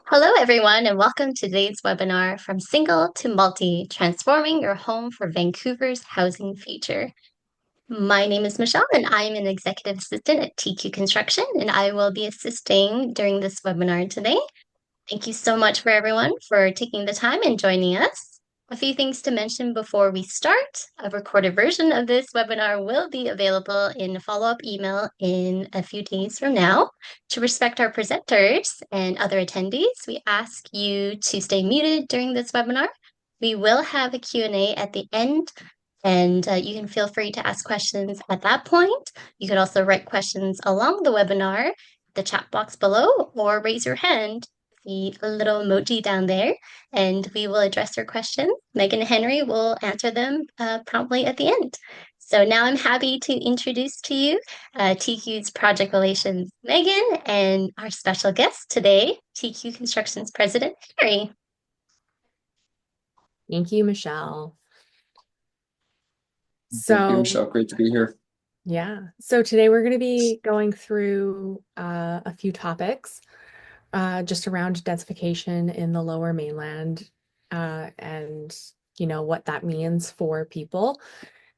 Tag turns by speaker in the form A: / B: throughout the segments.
A: Hello, everyone, and welcome to today's webinar From Single to Multi, Transforming Your Home for Vancouver's Housing Future. My name is Michelle, and I am an executive assistant at TQ Construction, and I will be assisting during this webinar today. Thank you so much for everyone for taking the time and joining us. A few things to mention before we start. A recorded version of this webinar will be available in a follow-up email in a few days from now. To respect our presenters and other attendees, we ask you to stay muted during this webinar. We will have a Q&A at the end, and you can feel free to ask questions at that point. You could also write questions along the webinar, the chat box below, or raise your hand, the little emoji down there, and we will address your questions. Megan and Henry will answer them promptly at the end. So now I'm happy to introduce to you TQ's Project Relations Megan and our special guest today, TQ Construction's President Henry.
B: Thank you, Michelle.
C: Thank you, Michelle. Great to be here.
B: Yeah. So today we're going to be going through a few topics just around densification in the Lower Mainland and, what that means for people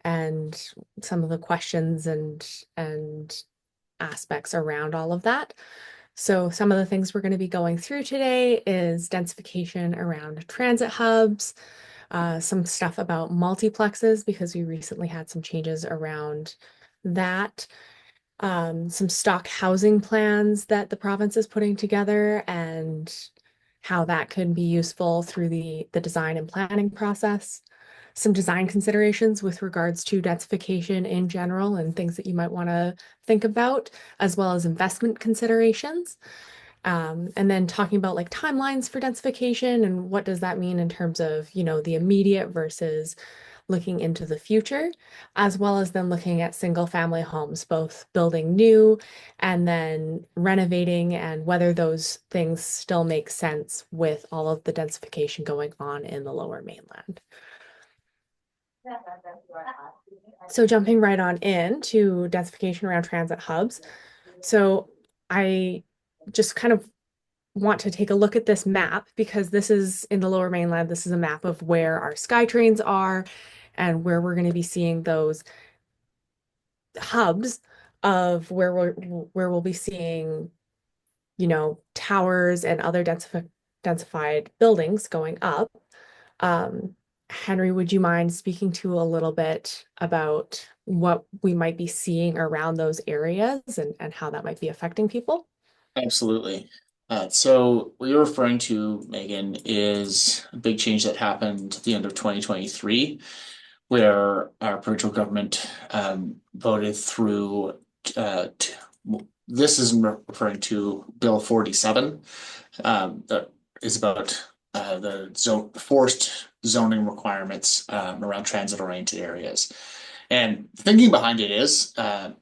B: and some of the questions and aspects around all of that. So some of the things we're going to be going through today is densification around transit hubs, some stuff about multiplexes because we recently had some changes around that, some stock housing plans that the province is putting together and how that can be useful through the design and planning process, some design considerations with regards to densification in general and things that you might want to think about, as well as investment considerations. And then talking about like timelines for densification and what does that mean in terms of, the immediate versus looking into the future, as well as then looking at single family homes, both building new and then renovating and whether those things still make sense with all of the densification going on in the Lower Mainland. So jumping right on into densification around transit hubs. So I just kind of want to take a look at this map because this is in the Lower Mainland. This is a map of where our SkyTrains are and where we're going to be seeing those hubs of where we'll be seeing, towers and other densified buildings going up. Henry, would you mind speaking to a little bit about what we might be seeing around those areas and how that might be affecting people?
C: Absolutely. So what you're referring to, Megan, is a big change that happened at the end of 2023, where our provincial government voted through. This is referring to Bill 47, that is about the forced zoning requirements around transit-oriented areas. And thinking behind it is our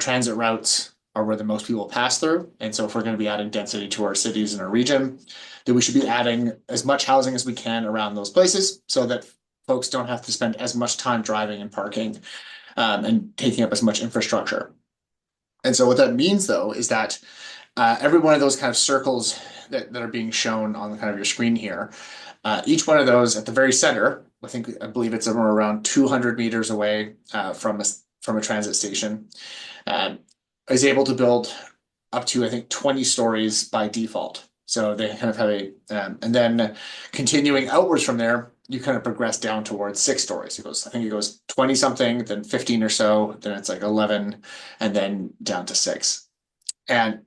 C: transit routes are where the most people pass through. And so if we're going to be adding density to our cities and our region, then we should be adding as much housing as we can around those places so that folks don't have to spend as much time driving and parking and taking up as much infrastructure. And so what that means, though, is that every one of those kind of circles that are being shown on the kind of your screen here, each one of those at the very center, I believe it's somewhere around 200 meters away from a transit station, is able to build up to, I think, 20 stories by default. So they kind of have and then continuing outwards from there, you kind of progress down towards 6 stories. I think it goes 20 something, then 15 or so, then it's like 11, and then down to 6. And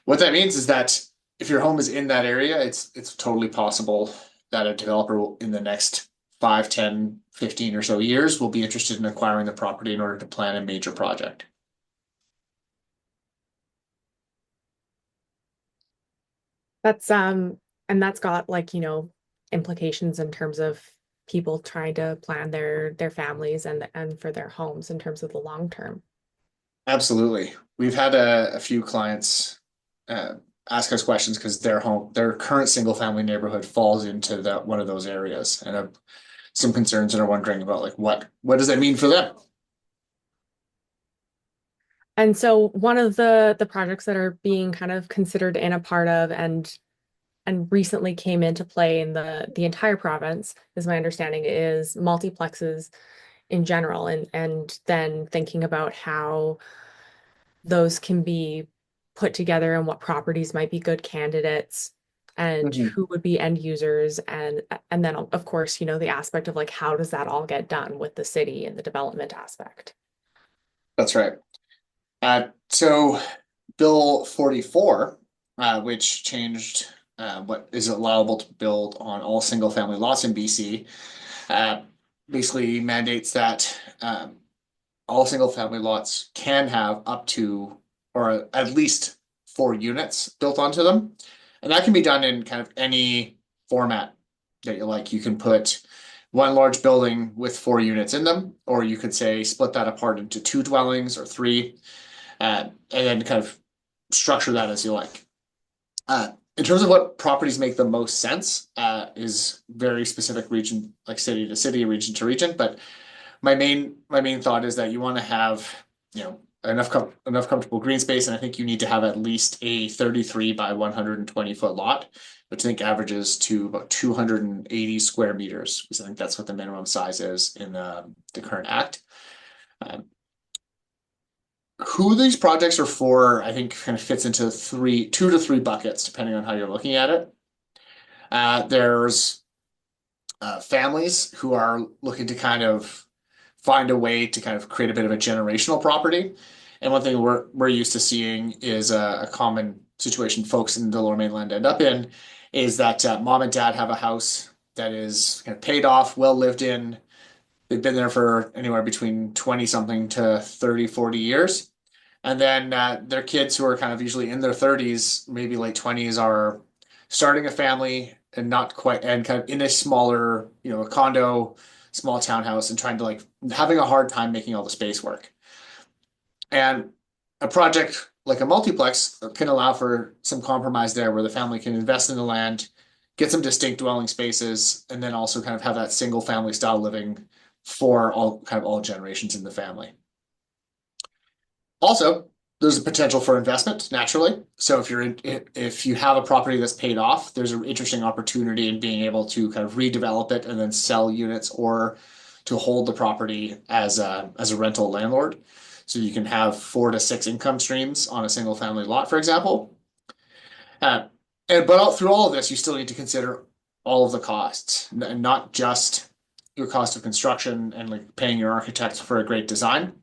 C: what that means is that if your home is in that area, it's totally possible that a developer will, in the next 5, 10, 15 or so years, will be interested in acquiring the property in order to plan a major project.
B: And that's got like, implications in terms of people trying to plan their families and for their homes in terms of the long term.
C: Absolutely. We've had a few clients ask us questions because their current single family neighborhood falls into one of those areas, and have some concerns and are wondering about like what does that mean for them?
B: And so one of the projects that are being kind of considered in a part of and and recently came into play in the entire province, is my understanding, is multiplexes in general, and then thinking about how those can be put together and what properties might be good candidates and
C: Mhm.
B: who would be end users, and then of course, the aspect of like how does that all get done with the city and the development aspect.
C: That's right. So Bill 44, which changed what is allowable to build on all single family lots in BC, uh, basically mandates that all single family lots can have up to or at least 4 units built onto them. And that can be done in kind of any format that you like. You can put one large building with 4 units in them, or you could say split that apart into 2 dwellings or 3, and then kind of structure that as you like. In terms of what properties make the most sense, is very specific region, like city to city, region to region. But my main thought is that you want to have, enough comfortable green space, and I think you need to have at least a 33 by 120 foot lot, which I think averages to about 280 square meters, because I think that's what the minimum size is in the current act. Um, who these projects are for, I think, kind of fits into 2 to 3 buckets, depending on how you're looking at it. There's families who are looking to kind of find a way to kind of create a bit of a generational property. And one thing we're used to seeing is a common situation folks in the Lower Mainland end up in is that mom and dad have a house that is kind of paid off, well lived in. They've been there for anywhere between 20 something to 30, 40 years. And then their kids who are kind of usually in their 30s, maybe late 20s, are starting a family and not quite, and kind of in a smaller, a condo, small townhouse, and trying to like having a hard time making all the space work. And a project like a multiplex can allow for some compromise there where the family can invest in the land, get some distinct dwelling spaces, and then also kind of have that single family style living for all generations in the family. Also, there's a potential for investment naturally. So if you have a property that's paid off, there's an interesting opportunity in being able to kind of redevelop it and then sell units or to hold the property as a rental landlord. So you can have 4 to 6 income streams on a single family lot, for example. Uh, but through all of this, you still need to consider all of the costs, and not just your cost of construction and like paying your architect for a great design.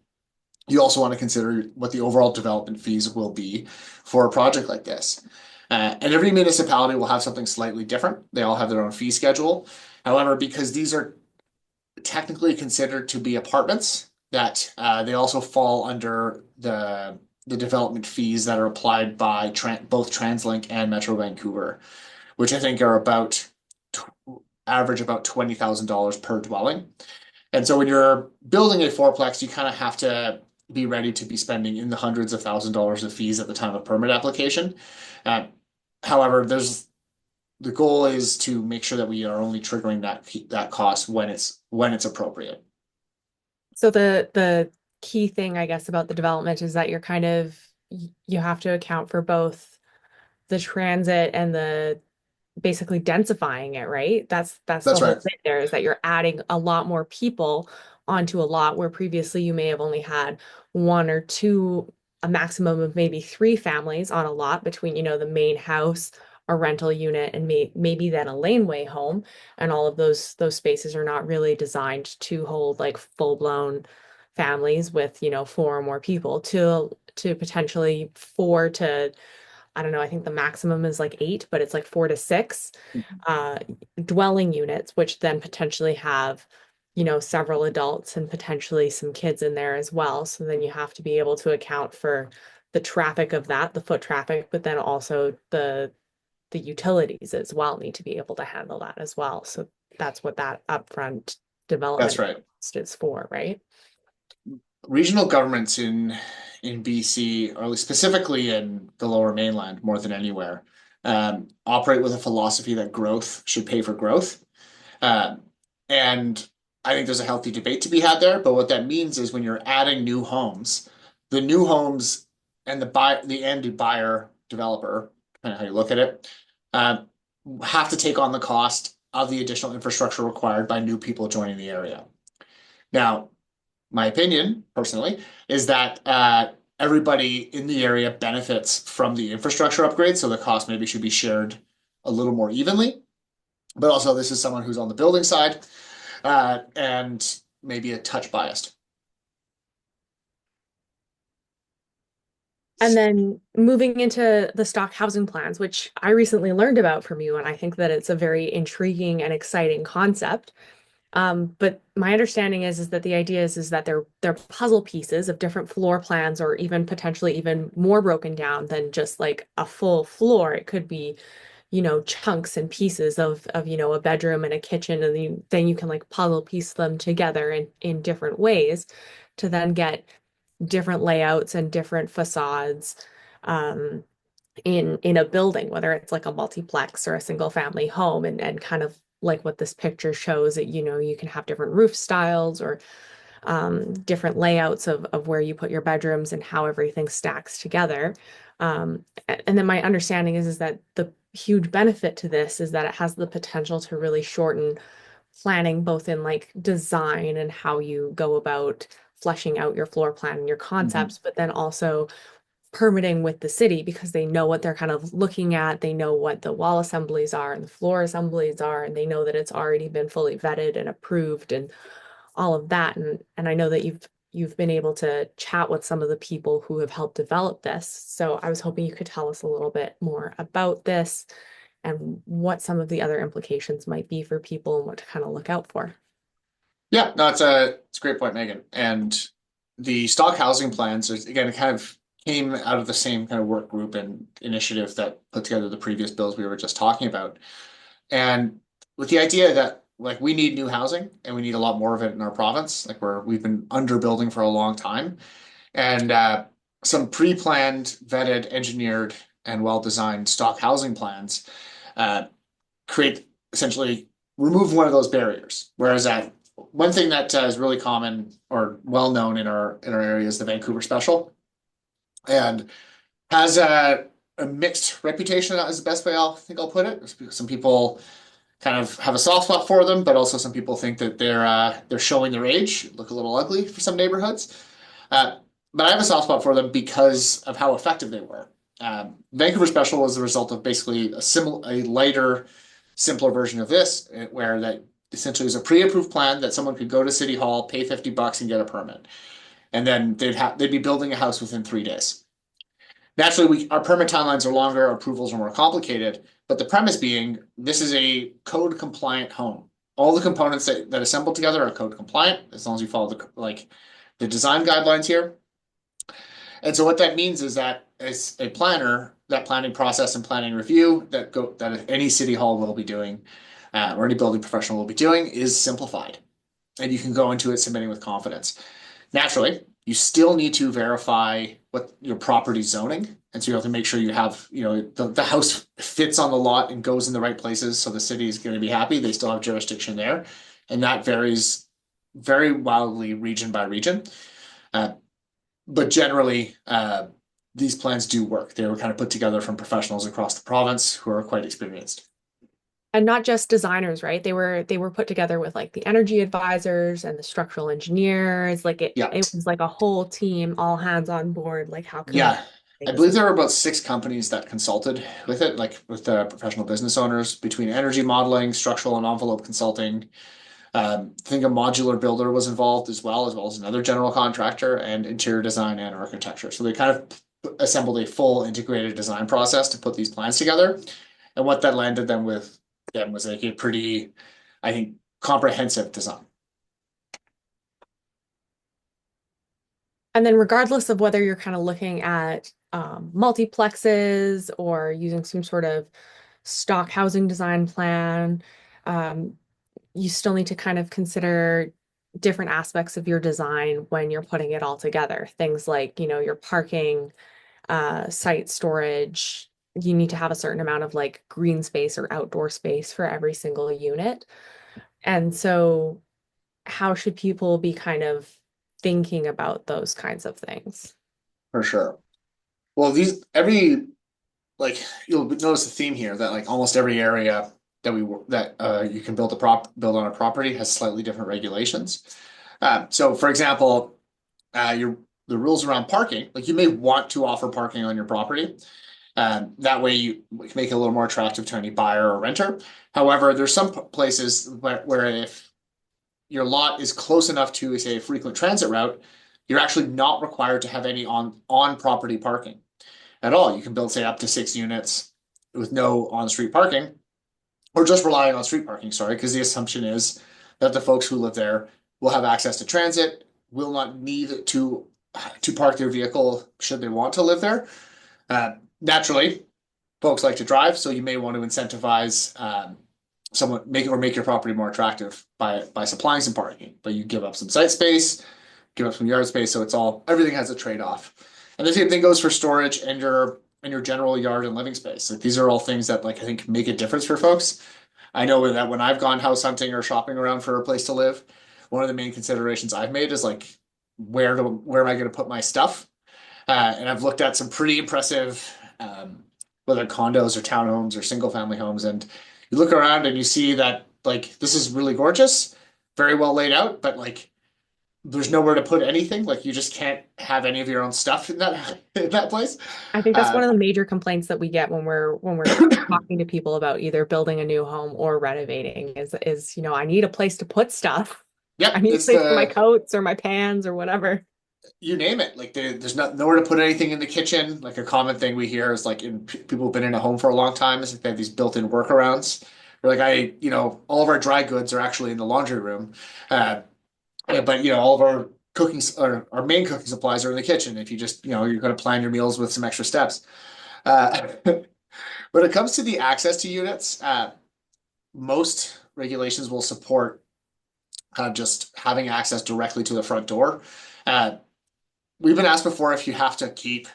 C: You also want to consider what the overall development fees will be for a project like this. And every municipality will have something slightly different. They all have their own fee schedule. However, because these are technically considered to be apartments, that they also fall under the development fees that are applied by both TransLink and Metro Vancouver, which I think are average about $20,000 per dwelling. And so when you're building a fourplex, you kind of have to be ready to be spending in the hundreds of $1,000s of fees at the time of permit application. Uh, However, the goal is to make sure that we are only triggering that cost when it's appropriate.
B: So the key thing, I guess, about the development is that you have to account for both the transit and the basically densifying it, right? That's the
C: That's
B: whole
C: right.
B: thing there, is that you're adding a lot more people onto a lot where previously you may have only had one or two, a maximum of maybe three families on a lot between, the main house, a rental unit, and maybe then a laneway home. And all of those spaces are not really designed to hold like full-blown families with, four or more people to potentially four to, I don't know, I think the maximum is like eight, but it's like 4 to 6 uh, dwelling units, which then potentially have, several adults and potentially some kids in there as well. So then you have to be able to account for the traffic of that, the foot traffic, but then also the utilities as well need to be able to handle that as well. So that's what that upfront
C: That's
B: development
C: right.
B: cost is for, right?
C: Regional governments in BC, or at least specifically in the Lower Mainland, more than anywhere, operate with a philosophy that growth should pay for growth. Um, and I think there's a healthy debate to be had there. But what that means is when you're adding new homes, the new homes and the end buyer developer, depending on how you look at it, uh, have to take on the cost of the additional infrastructure required by new people joining the area. Now, my opinion, personally, is that everybody in the area benefits from the infrastructure upgrade, so the cost maybe should be shared a little more evenly. But also, this is someone who's on the building side and maybe a touch biased.
B: And then moving into the stock housing plans, which I recently learned about from you, and I think that it's a very intriguing and exciting concept. But my understanding is that the idea is that they're puzzle pieces of different floor plans, or even potentially even more broken down than just like a full floor. It could be, chunks and pieces of a bedroom and a kitchen, and then you can like puzzle piece them together in different ways to then get different layouts and different facades um, in a building, whether it's like a multiplex or a single family home, and kind of like what this picture shows that, you can have different roof styles or different layouts of where you put your bedrooms and how everything stacks together. And then my understanding is that the huge benefit to this is that it has the potential to really shorten planning, both in like design and how you go about fleshing out your floor plan and your
C: Mhm.
B: concepts, but then also permitting with the city, because they know what they're kind of looking at. They know what the wall assemblies are and the floor assemblies are, and they know that it's already been fully vetted and approved and all of that. And I know that you've been able to chat with some of the people who have helped develop this. So I was hoping you could tell us a little bit more about this and what some of the other implications might be for people and what to kind of look out for.
C: Yeah, no, it's a great point, Megan. And the stock housing plans, again, it kind of came out of the same kind of work group and initiative that put together the previous bills we were just talking about. And with the idea that like we need new housing and we need a lot more of it in our province, like we've been underbuilding for a long time. And some pre-planned, vetted, engineered, and well-designed stock housing plans uh, create essentially remove one of those barriers. Whereas one thing that is really common or well known in our area is the Vancouver special, and has a mixed reputation. Is the best way I'll put it. Some people kind of have a soft spot for them, but also some people think that they're showing their age, look a little ugly for some neighborhoods. Uh, but I have a soft spot for them because of how effective they were. Vancouver Special was the result of basically a lighter, simpler version of this, where that essentially was a pre-approved plan that someone could go to City Hall, pay $50 and get a permit, and then they'd be building a house within 3 days. Naturally, our permit timelines are longer, our approvals are more complicated, but the premise being this is a code compliant home. All the components that assemble together are code compliant as long as you follow the design guidelines here. And so what that means is that as a planner, that planning process and planning review that any city hall will be doing, or any building professional will be doing, is simplified, and you can go into it submitting with confidence. Naturally, you still need to verify what your property zoning, and so you have to make sure you have, the house fits on the lot and goes in the right places, so the city is going to be happy. They still have jurisdiction there, and that varies very wildly region by region. Uh, but generally, these plans do work. They were kind of put together from professionals across the province who are quite experienced.
B: And not just designers, right? They were put together with like the energy advisors and the structural engineers. Like it
C: Yeah.
B: it was like a whole team, all hands on board. Like how can we
C: Yeah. I
B: make this?
C: believe there were about 6 companies that consulted with it, like with the professional business owners between energy modeling, structural and envelope consulting. I think a modular builder was involved as well as another general contractor and interior design and architecture. So they kind of assembled a full integrated design process to put these plans together. And what that landed them with them was like a pretty, I think, comprehensive design.
B: And then regardless of whether you're kind of looking at multiplexes or using some sort of stock housing design plan, um, you still need to kind of consider different aspects of your design when you're putting it all together. Things like, your parking, site storage. You need to have a certain amount of like green space or outdoor space for every single unit. And so, how should people be kind of thinking about those kinds of things?
C: For sure. Well, every like you'll notice the theme here that like almost every area that you can build on a property has slightly different regulations. So for example, your the rules around parking, like you may want to offer parking on your property. That way you can make it a little more attractive to any buyer or renter. However, there's some places where if your lot is close enough to, say, a frequent transit route, you're actually not required to have any on property parking at all. You can build, say, up to 6 units with no on-street parking, or just relying on street parking, sorry, because the assumption is that the folks who live there will have access to transit, will not need to park their vehicle should they want to live there. Naturally, folks like to drive, so you may want to incentivize someone make your property more attractive by supplying some parking, but you give up some site space, give up some yard space, so everything has a trade-off. And the same thing goes for storage and your general yard and living space. Like these are all things that like I think make a difference for folks. I know that when I've gone house hunting or shopping around for a place to live, one of the main considerations I've made is like where am I going to put my stuff? And I've looked at some pretty impressive, whether condos or townhomes or single family homes, and you look around and you see that like this is really gorgeous, very well laid out, but like there's nowhere to put anything. Like you just can't have any of your own stuff in that in that place.
B: I think that's one
C: Uh,
B: of the major complaints that we get when we're talking to people about either building a new home or renovating is, I need a place to put stuff. I
C: yep,
B: need a
C: it's
B: place for my
C: the
B: coats or my pans or whatever.
C: you name it. Like there's not nowhere to put anything in the kitchen. Like a common thing we hear is like in people who've been in a home for a long time is like they have these built-in workarounds. Or like all of our dry goods are actually in the laundry room. Uh, but all of our cooking or our main cooking supplies are in the kitchen. If you just you're going to plan your meals with some extra steps. When it comes to the access to units, most regulations will support kind of just having access directly to the front door. Uh, we've been asked before if you have to keep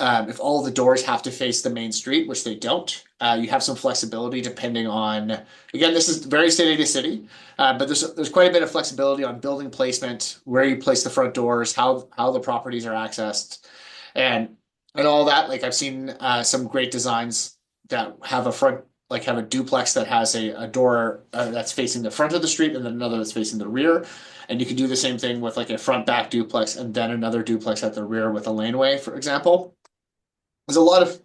C: if all the doors have to face the main street, which they don't. You have some flexibility depending on, again, this is very city to city, but there's quite a bit of flexibility on building placement, where you place the front doors, how the properties are accessed, and and all that. Like I've seen some great designs that have have a duplex that has a door that's facing the front of the street and then another that's facing the rear. And you can do the same thing with like a front back duplex and then another duplex at the rear with a laneway, for example. There's a lot of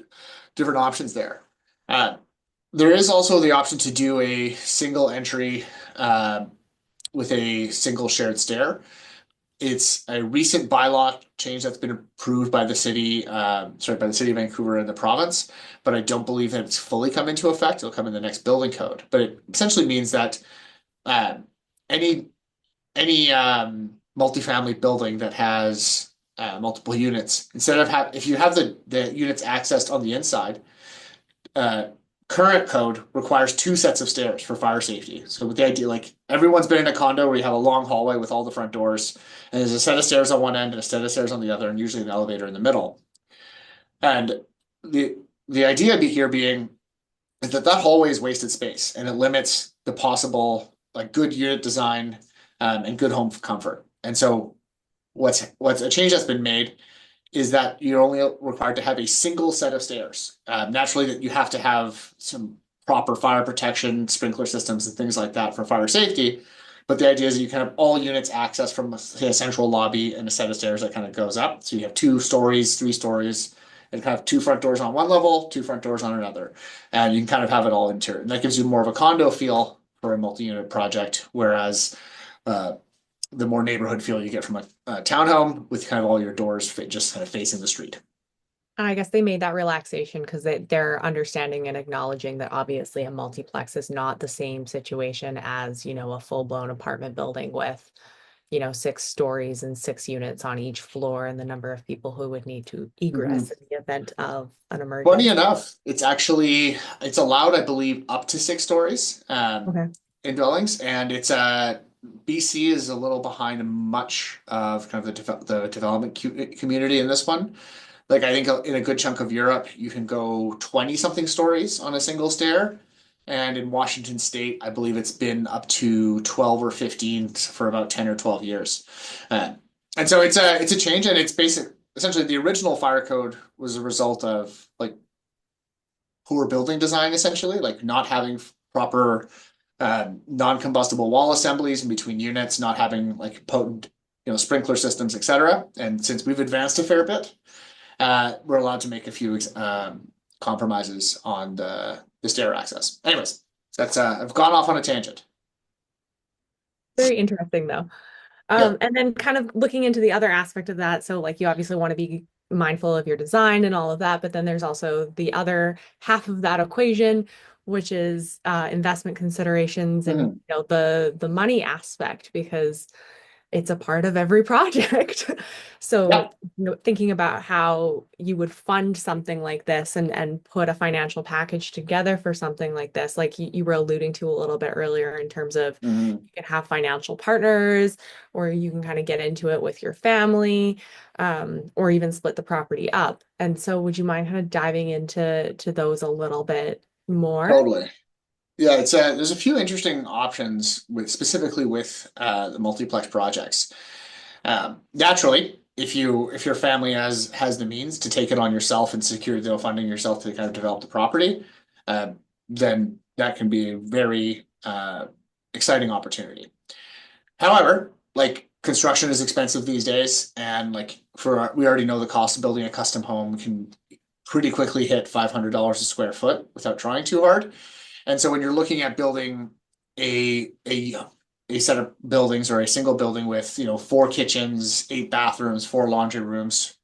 C: different options there. Uh, there is also the option to do a single entry with a single shared stair. It's a recent bylaw change that's been approved by the city, by the city of Vancouver and the province, but I don't believe that it's fully come into effect. It'll come in the next building code, but it essentially means that uh, any multifamily building that has multiple units, instead of if you have the units accessed on the inside, uh, current code requires two sets of stairs for fire safety. So with the idea, like everyone's been in a condo where you have a long hallway with all the front doors, and there's a set of stairs on one end and a set of stairs on the other, and usually an elevator in the middle. And the idea here being is that hallway is wasted space, and it limits the possible like good unit design and good home comfort. And so what's a change that's been made is that you're only required to have a single set of stairs. Naturally, that you have to have some proper fire protection, sprinkler systems, and things like that for fire safety. But the idea is that you can have all units access from say, a central lobby and a set of stairs that kind of goes up. So you have 2 stories, 3 stories, and kind of two front doors on one level, two front doors on another. And you can kind of have it all interior. And that gives you more of a condo feel for a multi-unit project, whereas uh, the more neighborhood feel you get from a townhome with kind of all your doors just kind of facing the street.
B: I guess they made that relaxation because they're understanding and acknowledging that obviously a multiplex is not the same situation as, a full-blown apartment building with, 6 stories and 6 units on each floor and the number of people who would need to egress in the event of an
C: Funny
B: emergency.
C: enough, it's allowed, I believe, up to 6 stories
B: Okay.
C: in dwellings, and it's BC is a little behind much of kind of the development community in this one. Like I think in a good chunk of Europe, you can go 20 something stories on a single stair. And in Washington State, I believe it's been up to 12 or 15 for about 10 or 12 years. Uh, and so it's a change, and it's essentially the original fire code was a result of like poor building design, essentially, like not having proper non-combustible wall assemblies in between units, not having like potent, sprinkler systems, etc. And since we've advanced a fair bit, we're allowed to make a few compromises on the stair access. Anyways, that's I've gone off on a tangent.
B: Very interesting though.
C: Yeah.
B: And then kind of looking into the other aspect of that. So like you obviously want to be mindful of your design and all of that, but then there's also the other half of that equation, which is investment considerations and
C: Mhm.
B: the money aspect because it's a part of every project. So,
C: Yeah.
B: thinking about how you would fund something like this and put a financial package together for something like this, like you were alluding to a little bit earlier in terms of
C: Mhm.
B: you can have financial partners, or you can kind of get into it with your family, or even split the property up. And so, would you mind kind of diving into those a little bit more?
C: Totally. Yeah, it's there's a few interesting options with specifically with the multiplex projects. Naturally, if your family has the means to take it on yourself and secure the funding yourself to kind of develop the property, uh, then that can be a very exciting opportunity. However, like construction is expensive these days, and like we already know the cost of building a custom home can pretty quickly hit $500 a square foot without trying too hard. And so when you're looking at building a a a set of buildings or a single building with, four kitchens, eight bathrooms, four laundry rooms,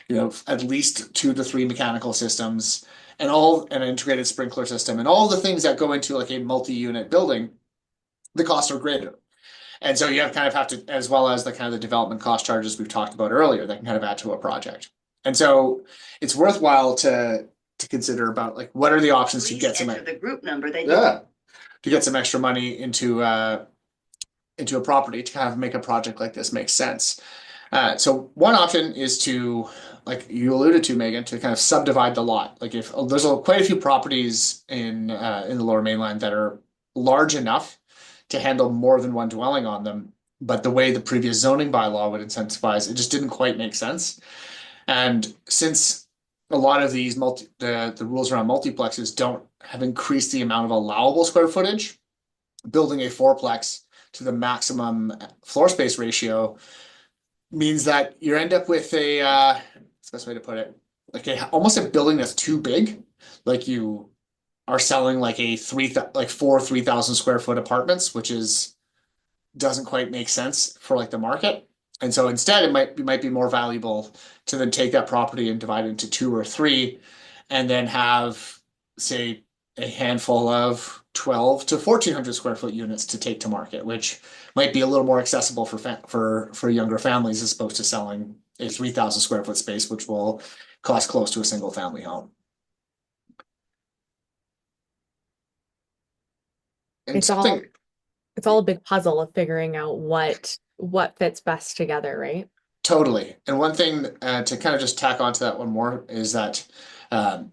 C: at least two to three mechanical systems, and all an integrated sprinkler system, and all the things that go into like a multi-unit building, the costs are greater. And so you have to, as well as the kind of the development cost charges we've talked about earlier, that can kind of add to a project. And so it's worthwhile to consider about like what are the options to get some
D: enter the group number that you
C: yeah to get some extra money into a property to kind of make a project like this make sense. So one option is to, like you alluded to, Megan, to kind of subdivide the lot. Like if there's quite a few properties in the Lower Mainland that are large enough to handle more than one dwelling on them, but the way the previous zoning bylaw would incentivize, it just didn't quite make sense. And since a lot of these the rules around multiplexes don't have increased the amount of allowable square footage, building a fourplex to the maximum floor space ratio means that you end up with what's the best way to put it, like almost a building that's too big. Like you are selling like like four 3,000 square foot apartments, which is doesn't quite make sense for like the market. And so instead, it might be more valuable to then take that property and divide it into two or three, and then have, say, a handful of 12 to 1,400 square foot units to take to market, which might be a little more accessible for younger families as opposed to selling a 3,000 square foot space, which will cost close to a single family home. And
B: It's all
C: something
B: it's all a big puzzle of figuring out what fits best together, right?
C: totally. And one thing to kind of just tack onto that one more is that um,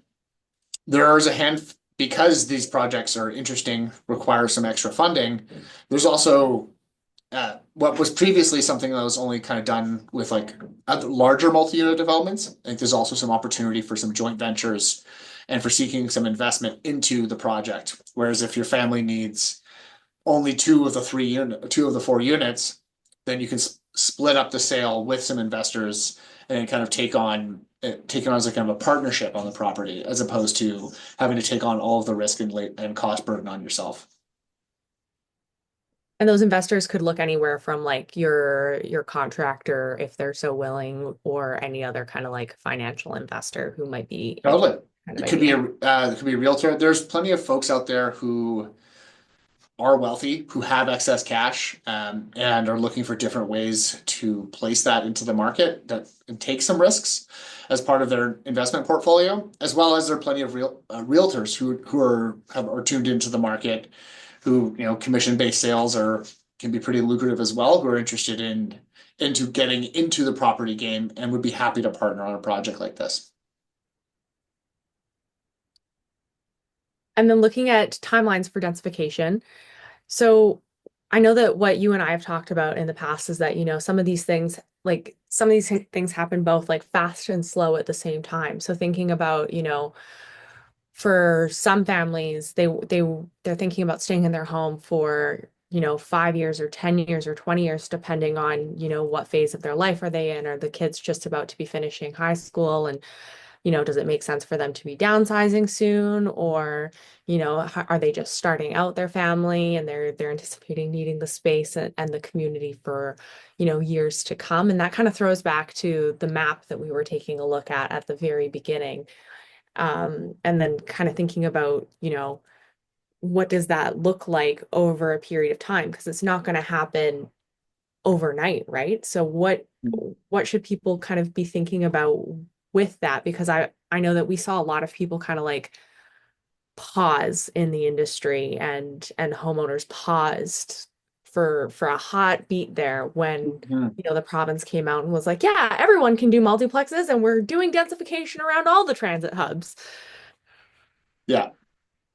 C: there is a hand because these projects are interesting, require some extra funding. There's also what was previously something that was only kind of done with like other larger multi-unit developments. I think there's also some opportunity for some joint ventures and for seeking some investment into the project. Whereas if your family needs only two of the four units, then you can split up the sale with some investors and then kind of take on as a kind of a partnership on the property as opposed to having to take on all of the risk and cost burden on yourself.
B: And those investors could look anywhere from like your contractor if they're so willing, or any other kind of like financial investor who might be
C: Totally.
B: kind of
C: It could be
B: idea.
C: it could be a realtor. There's plenty of folks out there who are wealthy, who have excess cash, and are looking for different ways to place that into the market that and take some risks as part of their investment portfolio, as well as there are plenty of realtors who are tuned into the market, who commission-based sales are can be pretty lucrative as well, who are interested into getting into the property game and would be happy to partner on a project like this.
B: And then looking at timelines for densification. So I know that what you and I have talked about in the past is that, some of these things happen both like fast and slow at the same time. So thinking about, for some families, they're thinking about staying in their home for, 5 years or 10 years or 20 years, depending on, what phase of their life are they in. Are the kids just about to be finishing high school? And, does it make sense for them to be downsizing soon? Or, are they just starting out their family and they're anticipating needing the space and the community for, years to come? And that kind of throws back to the map that we were taking a look at the very beginning. And then kind of thinking about, what does that look like over a period of time? Because it's not going to happen overnight, right? So what should people kind of be thinking about with that? Because I know that we saw a lot of people kind of like pause in the industry, and homeowners paused for a hot beat there when
C: Mhm.
B: the province came out and was like, yeah, everyone can do multiplexes and we're doing densification around all the transit hubs.
C: Yeah.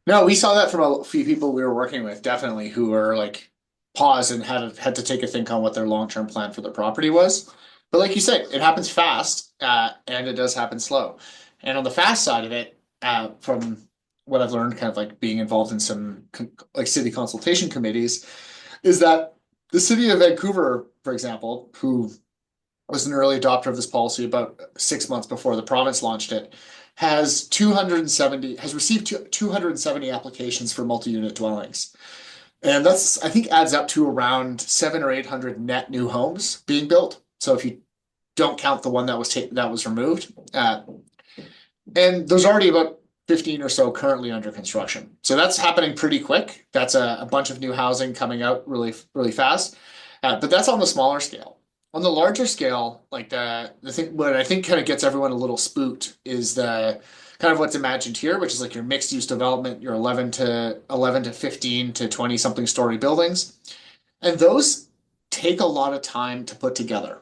C: No, we saw that from a few people we were working with, definitely, who were like paused and had to take a think on what their long-term plan for the property was. But like you said, it happens fast, and it does happen slow. And on the fast side of it, from what I've learned, kind of like being involved in some like city consultation committees, is that the city of Vancouver, for example, who was an early adopter of this policy about 6 months before the province launched it, has received 270 applications for multi-unit dwellings. And that's, I think, adds up to around 700 or 800 net new homes being built. So if you don't count the one that was removed, and there's already about 15 or so currently under construction. So that's happening pretty quick. That's a bunch of new housing coming out really, really fast. But that's on the smaller scale. On the larger scale, like the thing, what I think kind of gets everyone a little spooked is the kind of what's imagined here, which is like your mixed use development, your 11 to 15 to 20 something story buildings. And those take a lot of time to put together.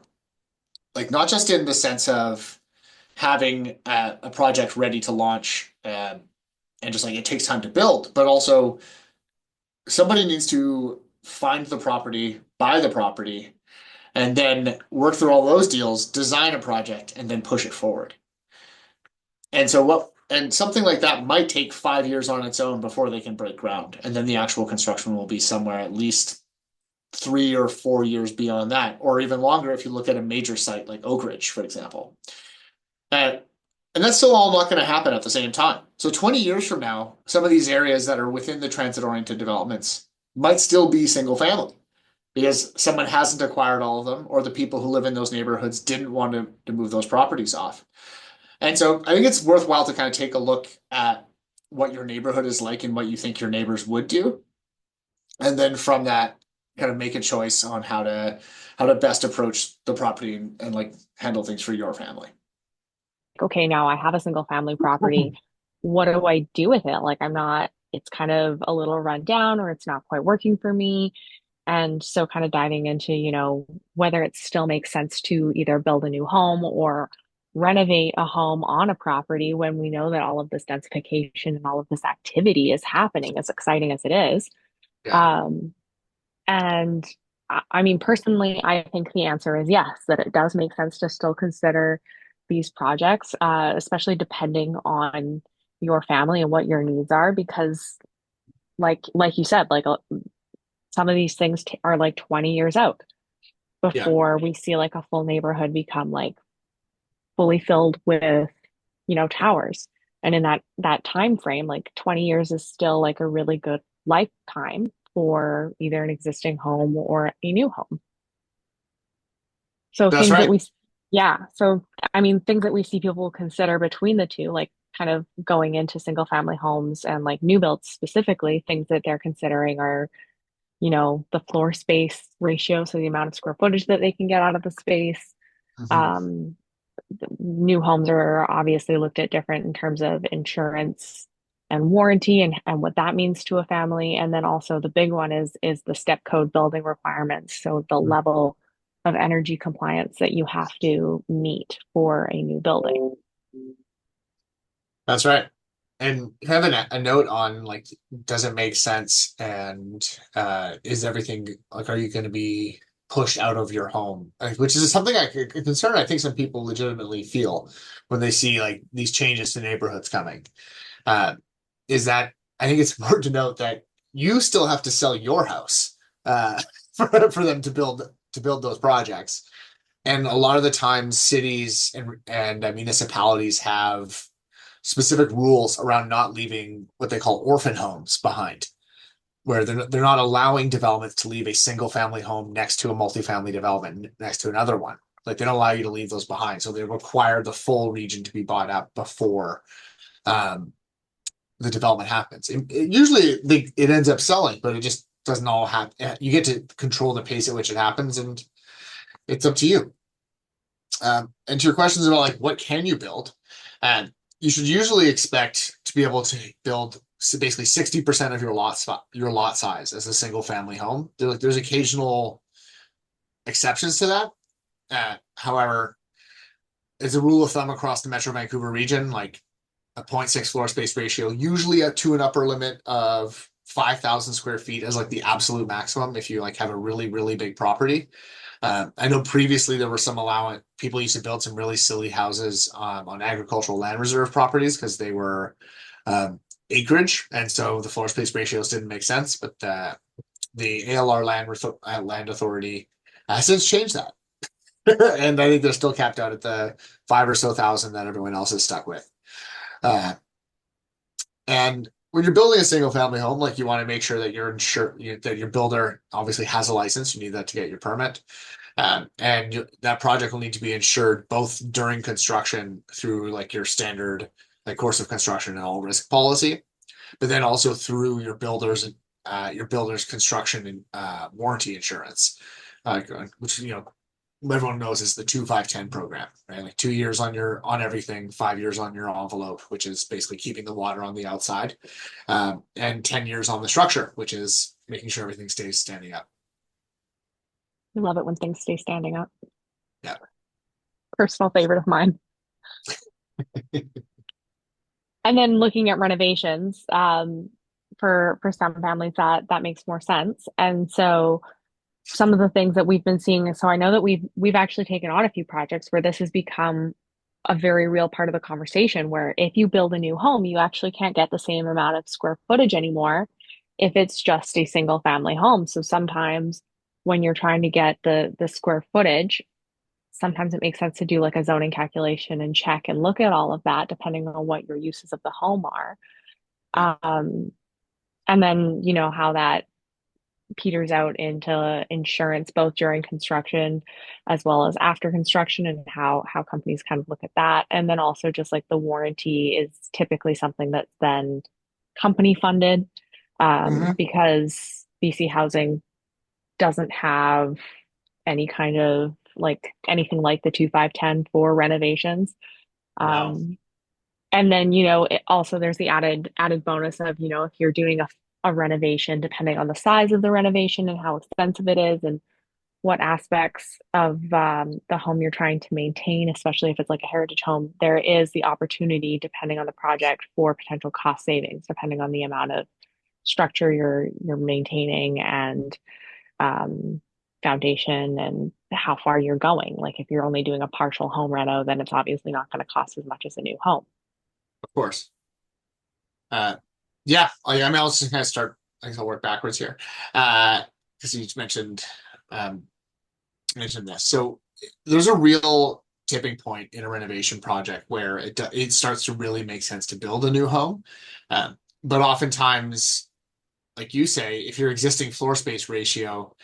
C: Like not just in the sense of having a project ready to launch, and just like it takes time to build, but also somebody needs to find the property, buy the property, and then work through all those deals, design a project, and then push it forward. And something like that might take 5 years on its own before they can break ground. And then the actual construction will be somewhere at least 3 or 4 years beyond that, or even longer if you look at a major site like Oak Ridge, for example. Uh, and that's still all not going to happen at the same time. So 20 years from now, some of these areas that are within the transit-oriented developments might still be single family because someone hasn't acquired all of them, or the people who live in those neighborhoods didn't want to move those properties off. And so I think it's worthwhile to kind of take a look at what your neighborhood is like and what you think your neighbors would do. And then from that, kind of make a choice on how to best approach the property and like handle things for your family.
D: Okay, now I have a single family property. What do I do with it? Like, it's kind of a little run down or it's not quite working for me. And so, kind of diving into, whether it still makes sense to either build a new home or renovate a home on a property when we know that all of this densification and all of this activity is happening, as exciting as it is.
C: Yeah.
D: Um, and I mean, personally, I think the answer is yes, that it does make sense to still consider these projects, especially depending on your family and what your needs are, because like you said, some of these things are like 20 years out
C: Yeah.
D: before we see like a full neighborhood become like fully filled with, towers. And in that time frame, like 20 years is still like a really good lifetime for either an existing home or a new home. So
C: That's
D: things that
C: right.
D: we, yeah. So, I mean, things that we see people consider between the two, like kind of going into single family homes and like new builds specifically, things that they're considering are, the floor space ratio, so the amount of square footage that they can get out of the space.
C: Mhm.
D: Um, New homes are obviously looked at different in terms of insurance and warranty and what that means to a family. And then also the big one is the step code building requirements. So the level of energy compliance that you have to meet for a new building.
C: That's right. And have a note on like, does it make sense? And is everything like, are you going to be pushed out of your home? Which is something a concern I think some people legitimately feel when they see like these changes to neighborhoods coming.
E: is that I think it's important to note that you still have to sell your house uh, for them to build those projects. And a lot of the times, cities and municipalities have specific rules around not leaving what they call orphan homes behind, where they're not allowing developments to leave a single family home next to a multifamily development next to another one. Like they don't allow you to leave those behind, so they require the full region to be bought up before um, the development happens. Usually it ends up selling, but it just doesn't all happen. You get to control the pace at which it happens, and it's up to you. And to your questions about like what can you build, uh, you should usually expect to be able to build basically 60% of your lot size as a single family home. There's occasional exceptions to that. However, as a rule of thumb across the Metro Vancouver region, like a 0.6 floor space ratio, usually up to an upper limit of 5,000 square feet as like the absolute maximum if you like have a really, really big property. I know previously there were some allowance. People used to build some really silly houses on agricultural land reserve properties because they were acreage, and so the floor space ratios didn't make sense. But the ALR Land Authority has since changed that, and I think they're still capped out at the 5 or so thousand that everyone else is stuck with. Uh, and when you're building a single family home, like you want to make sure that you're insured, that your builder obviously has a license. You need that to get your permit. That project will need to be insured both during construction through like your standard like course of construction and all risk policy, but then also through your builder's construction and warranty insurance, which everyone knows is the 2-5-10 program, right? Like 2 years on everything, 5 years on your envelope, which is basically keeping the water on the outside, and 10 years on the structure, which is making sure everything stays standing up.
D: I love it when things stay standing up.
E: Yeah.
D: Personal favorite of mine. And then looking at renovations, for some families that makes more sense. And so some of the things that we've been seeing, so I know that we've actually taken on a few projects where this has become a very real part of the conversation, where if you build a new home, you actually can't get the same amount of square footage anymore if it's just a single family home. So sometimes when you're trying to get the square footage, sometimes it makes sense to do like a zoning calculation and check and look at all of that depending on what your uses of the home are. Um, and then how that peters out into insurance both during construction as well as after construction, and how companies kind of look at that. And then also just like the warranty is typically something that's then company funded,
E: Mm-hmm.
D: because BC Housing doesn't have any kind of like anything like the 2-5-10 for renovations.
E: No.
D: And then, also there's the added bonus of, if you're doing a renovation, depending on the size of the renovation and how expensive it is and what aspects of the home you're trying to maintain, especially if it's like a heritage home, there is the opportunity, depending on the project, for potential cost savings, depending on the amount of structure you're maintaining and foundation and how far you're going. Like if you're only doing a partial home reno, then it's obviously not going to cost as much as a new home.
E: Of course. Yeah. I mean, I'll just kind of start. I guess I'll work backwards here, because you mentioned this. So there's a real tipping point in a renovation project where it starts to really make sense to build a new home. But oftentimes, like you say, if your existing floor space ratio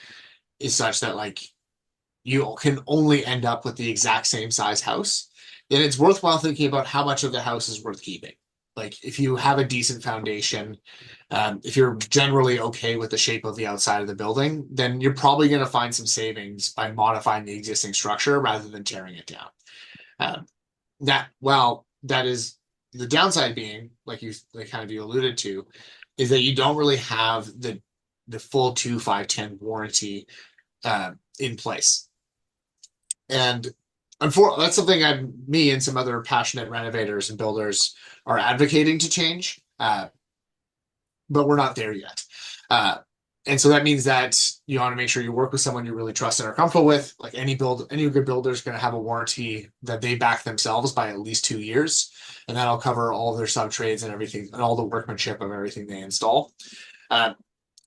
E: is such that like you can only end up with the exact same size house, then it's worthwhile thinking about how much of the house is worth keeping. Like if you have a decent foundation, if you're generally okay with the shape of the outside of the building, then you're probably going to find some savings by modifying the existing structure rather than tearing it down. Um, that is the downside being, like you alluded to, is that you don't really have the full 2-5-10 warranty in place. And that's something me and some other passionate renovators and builders are advocating to change, but we're not there yet. And so that means that you want to make sure you work with someone you really trust and are comfortable with. Like any good builder is going to have a warranty that they back themselves by at least 2 years, and that'll cover all of their sub trades and everything and all the workmanship of everything they install. Uh,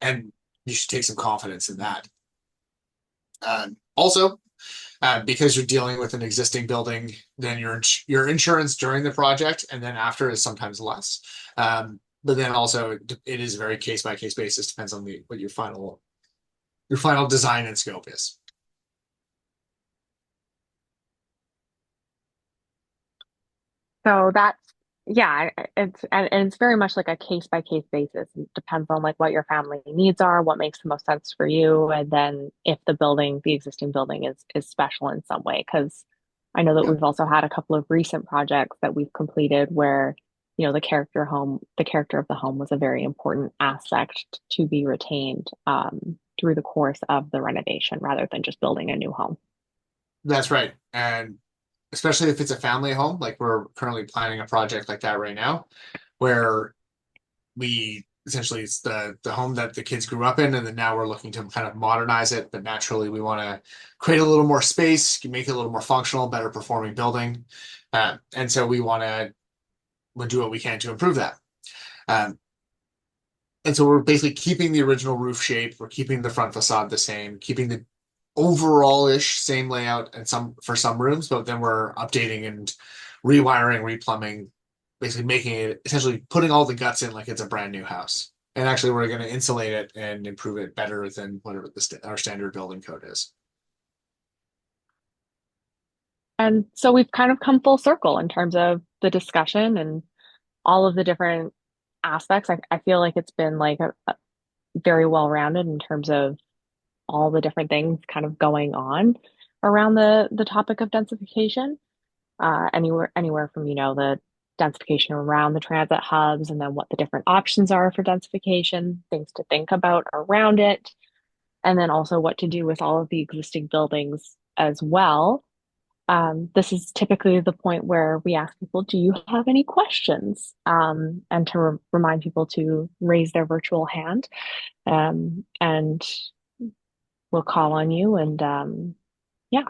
E: and you should take some confidence in that. Also, because you're dealing with an existing building, then your insurance during the project and then after is sometimes less. But then also it is a very case by case basis, depends on what your final design and scope is.
D: So that's yeah, and it's very much like a case by case basis. It depends on like what your family needs are, what makes the most sense for you, and then if the existing building is special in some way. Because I know that
E: Yeah,
D: we've also had a couple of recent projects that we've completed where, the character of the home was a very important aspect to be retained through the course of the renovation rather than just building a new home.
E: that's right. And especially if it's a family home, like we're currently planning a project like that right now, where we essentially it's the home that the kids grew up in, and then now we're looking to kind of modernize it, but naturally we want to create a little more space, make it a little more functional, better performing building. And so we want to we'll do what we can to improve that. Um, and so we're basically keeping the original roof shape, we're keeping the front facade the same, keeping the overall-ish same layout and some for some rooms, but then we're updating and rewiring, replumbing, basically making it essentially putting all the guts in like it's a brand new house. And actually, we're going to insulate it and improve it better than whatever our standard building code is.
D: And so we've kind of come full circle in terms of the discussion and all of the different aspects. I feel like it's been like a very well rounded in terms of all the different things kind of going on around the topic of densification. Anywhere from, the densification around the transit hubs and then what the different options are for densification, things to think about around it, and then also what to do with all of the existing buildings as well. This is typically the point where we ask people, do you have any questions? And to remind people to raise their virtual hand. And we'll call on you. And yeah,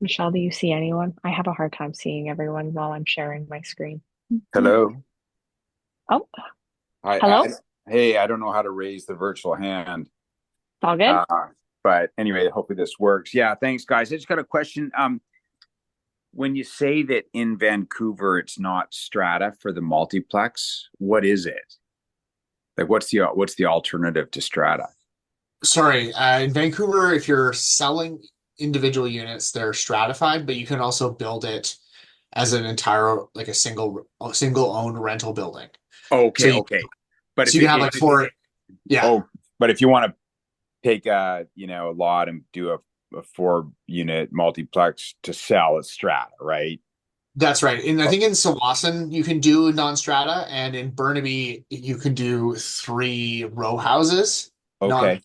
D: Michelle, do you see anyone? I have a hard time seeing everyone while I'm sharing my screen.
F: Hello.
D: Oh,
F: I,
D: hello.
F: I hey, I don't know how to raise the virtual hand.
D: It's all good.
F: Uh, but anyway, hopefully this works. Yeah, thanks, guys. I just got a question. When you say that in Vancouver it's not strata for the multiplex, what is it? Like, what's the alternative to strata?
E: Sorry, in Vancouver, if you're selling individual units, they're stratified, but you can also build it as an entire, like a single owned rental building. So
F: Okay,
E: you,
F: okay. But
E: so you can have like four, yeah,
F: but if you want to take a lot and do a 4 unit multiplex to sell, it's strata, right?
E: that's right. And I
F: Oh,
E: think in Sawasan you can do non-strata, and in Burnaby you can do three row houses, non
F: okay.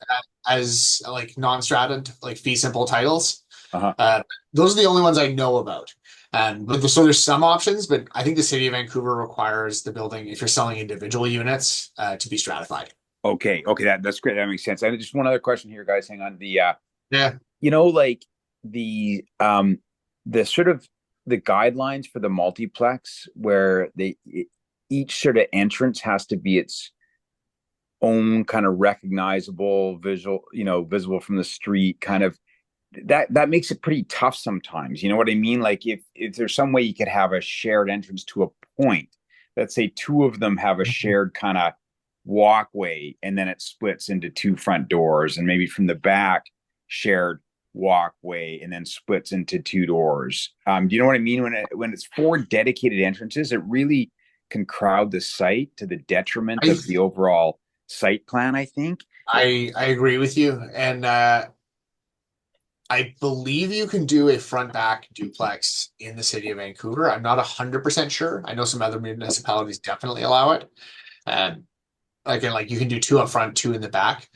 E: as like non-strata, like fee simple titles.
F: Uh-huh.
E: Uh, those are the only ones I know about. So there's some options, but I think the city of Vancouver requires the building, if you're selling individual units, to be stratified.
F: Okay, okay, that's great. That makes sense. And just one other question here, guys. Hang on.
E: Yeah.
F: Like the sort of the guidelines for the multiplex where each sort of entrance has to be its own kind of recognizable visible from the street kind of that makes it pretty tough sometimes. You know what I mean? Like if there's some way you could have a shared entrance to a point, let's say two of them have a shared kind of walkway and then it splits into two front doors, and maybe from the back shared walkway and then splits into two doors. Do you know what I mean? When it's four dedicated entrances, it really can crowd the site to the detriment
E: I
F: of the overall site plan, I think.
E: I agree with you, and I believe you can do a front back duplex in the city of Vancouver. I'm not 100% sure. I know some other municipalities definitely allow it. Um, Again, like you can do two up front, two in the back.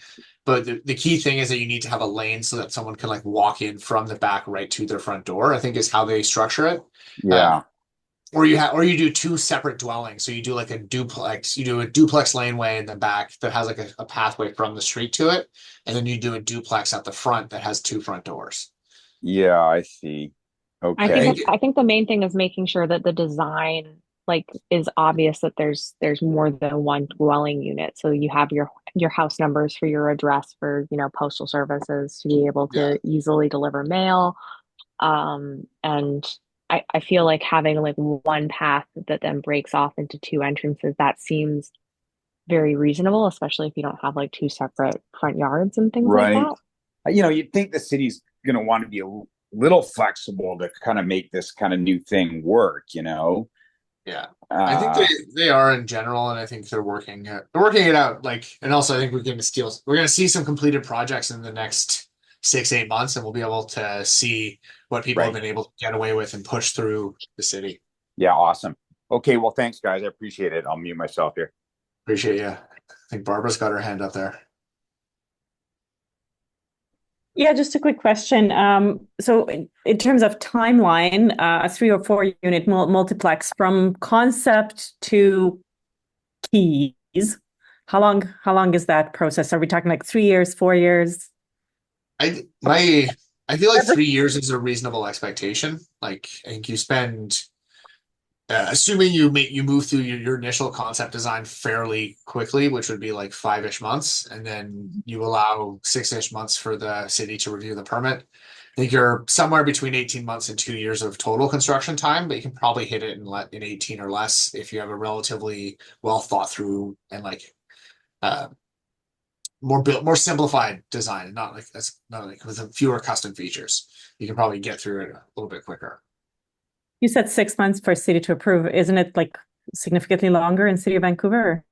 E: But the key thing is that you need to have a lane so that someone can like walk in from the back right to their front door, I think is how they structure it. Um,
F: Yeah.
E: or you do two separate dwellings. So you do like a duplex, you do a duplex laneway in the back that has like a pathway from the street to it, and then you do a duplex at the front that has two front doors.
F: Yeah, I see.
D: I
E: I
D: think
F: Okay.
E: think
D: I think the main thing is making sure that the design like is obvious that there's more than one dwelling unit. So you have your house numbers for your address for, postal services to be able
E: yeah.
D: to easily deliver mail. And I feel like having like one path that then breaks off into two entrances, that seems very reasonable, especially if you don't have like two separate front yards and things like
F: Right.
D: that.
F: You'd think the city's going to want to be a little flexible to kind of make this kind of new thing work.
E: Yeah. I think
F: Uh,
E: they are in general, and I think they're working it out. Like, and also I think we're gonna see some completed projects in the next 6, 8 months, and we'll be able to see what people have
F: right.
E: been able to get away with and push through the city.
F: Yeah, awesome. Okay, well, thanks, guys. I appreciate it. I'll mute myself here.
E: Appreciate you. I think Barbara's got her hand up there.
G: Yeah, just a quick question. So in terms of timeline, a 3 or 4 unit multiplex from concept to keys, how long is that process? Are we talking like 3 years, 4 years?
E: I my I feel like 3 years is a reasonable expectation. Like, I think you spend assuming you move through your initial concept design fairly quickly, which would be like 5-ish months, and then you allow 6-ish months for the city to review the permit. I think you're somewhere between 18 months and 2 years of total construction time, but you can probably hit it in 18 or less if you have a relatively well thought through and like uh, more simplified design, and not like with fewer custom features. You can probably get through it a little bit quicker.
G: You said 6 months for city to approve. Isn't it like significantly longer in city of Vancouver?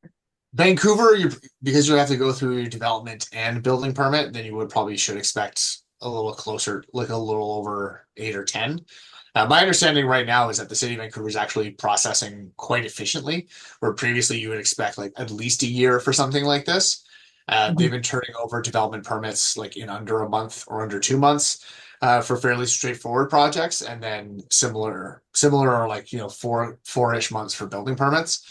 E: Vancouver, because you have to go through your development and building permit, then you would probably should expect a little closer, like a little over 8 or 10. My understanding right now is that the city of Vancouver is actually processing quite efficiently, where previously you would expect like at least a year for something like this. They've
G: Mhm.
E: been turning over development permits like in under a month or under 2 months for fairly straightforward projects, and then similar or like 4-ish months for building permits.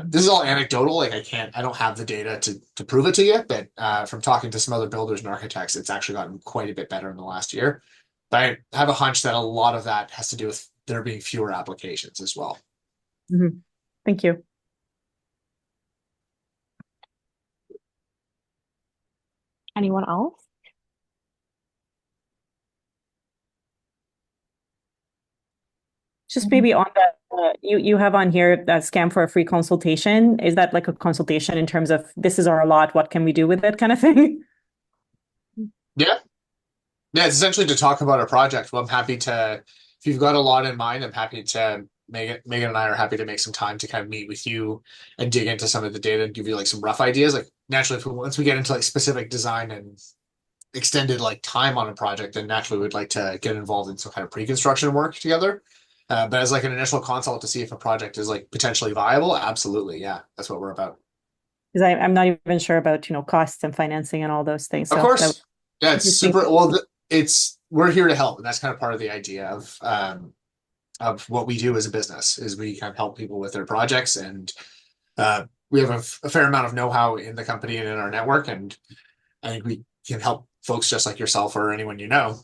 E: This is all anecdotal. Like, I don't have the data to prove it to you, but from talking to some other builders and architects, it's actually gotten quite a bit better in the last year. But I have a hunch that a lot of that has to do with there being fewer applications as well.
G: Mhm. Thank you.
D: Anyone else?
G: Just maybe on that, you have on here that scam for a free consultation. Is that like a consultation in terms of this is our lot, what can we do with it kind of thing?
E: Yeah, yeah. It's essentially to talk about a project. Well, I'm happy to. If you've got a lot in mind, I'm happy to. Megan and I are happy to make some time to kind of meet with you and dig into some of the data and give you like some rough ideas. Like, naturally, once we get into like specific design and extended like time on a project, then naturally we'd like to get involved in some kind of pre-construction work together. But as like an initial consult to see if a project is like potentially viable, absolutely, yeah, that's what we're about.
G: Because I'm not even sure about, costs and financing and all those things.
E: Of
G: So that was
E: course, yeah, it's
G: interesting.
E: super. Well, it's we're here to help, and that's kind of part of the idea of what we do as a business is we kind of help people with their projects, and we have a fair amount of know-how in the company and in our network, and I think we can help folks just like yourself or anyone you know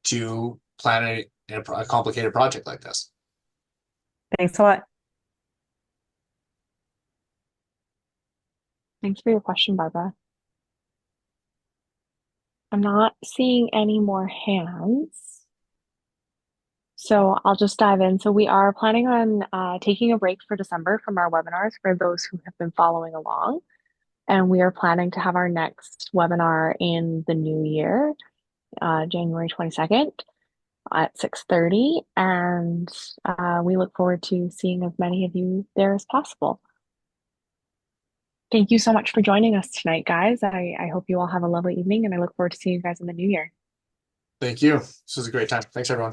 E: to plan a complicated project like this.
G: Thanks a lot.
D: Thanks for your question, Barbara. I'm not seeing any more hands. So I'll just dive in. So we are planning on taking a break for December from our webinars for those who have been following along. And we are planning to have our next webinar in the new year, January 22nd at 6:30. And we look forward to seeing as many of you there as possible. Thank you so much for joining us tonight, guys. I hope you all have a lovely evening, and I look forward to seeing you guys in the new year.
E: Thank you. This was a great time. Thanks, everyone.